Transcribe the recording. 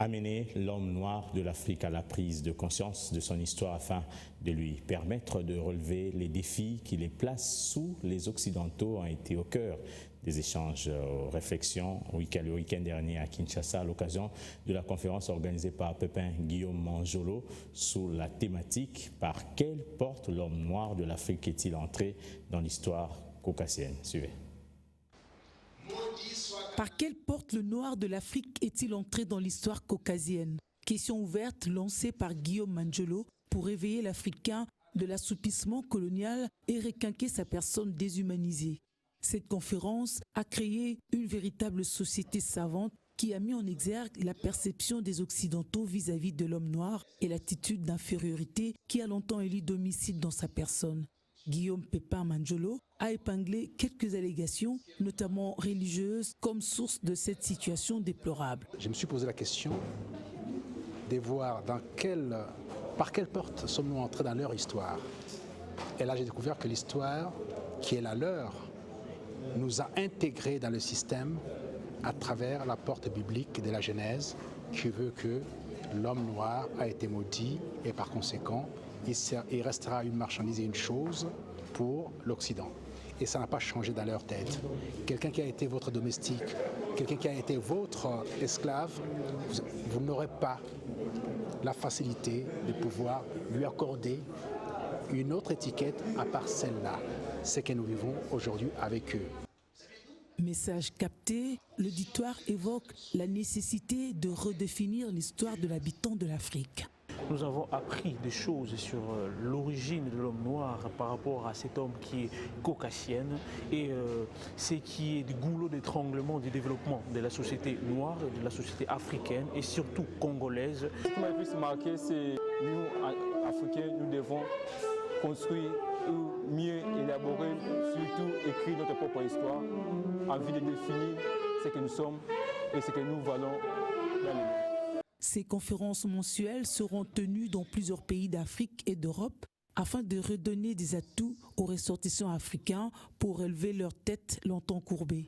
Amener l'homme noir de l'Afrique à la prise de conscience de son histoire afin de lui permettre de relever les défis qui les placent sous les Occidentaux a été au cœur des échanges, réflexions le week-end dernier à Kinshasa à l'occasion de la conférence organisée par Pépin Guillaume Manjolo sous la thématique « Par quelle porte l'homme noir de l'Afrique est-il entré dans l'histoire caucasienne ?» Suivez. Par quelle porte le noir de l'Afrique est-il entré dans l'histoire caucasienne? Question ouverte lancée par Guillaume Manjolo pour réveiller l'Africain de l'assoupissement colonial et requinquer sa personne déshumanisée. Cette conférence a créé une véritable société savante qui a mis en exergue la perception des Occidentaux vis-à-vis de l'homme noir et l'attitude d'infériorité qui a longtemps élu domicile dans sa personne. Guillaume Pépin Manjolo a épinglé quelques allégations, notamment religieuses, comme source de cette situation déplorable. Je me suis posé la question de voir par quelle porte sommes-nous entrés dans leur histoire. Et là, j'ai découvert que l'histoire qui est la leur nous a intégrés dans le système à travers la porte biblique de la Genèse qui veut que l'homme noir a été maudit et par conséquent, il restera une marchandise et une chose pour l'Occident. Et ça n'a pas changé dans leur tête. Quelqu'un qui a été votre domestique, quelqu'un qui a été votre esclave, vous n'aurez pas la facilité de pouvoir lui accorder une autre étiquette à part celle-là. C'est que nous vivons aujourd'hui avec eux. Message capté, l'auditoire évoque la nécessité de redéfinir l'histoire de l'habitant de l'Afrique. Nous avons appris des choses sur l'origine de l'homme noir par rapport à cet homme qui est caucasienne et ce qui est du goulot d'étranglement du développement de la société noire, de la société africaine et surtout congolaise. Ce qui m'a le plus marqué, c'est nous, Africains, nous devons construire ou mieux élaborer, surtout écrire notre propre histoire, en vue de définir ce que nous sommes et ce que nous valons dans le monde. Ces conférences mensuelles seront tenues dans plusieurs pays d'Afrique et d'Europe afin de redonner des atouts aux ressortissants africains pour relever leurs têtes longtemps courbées.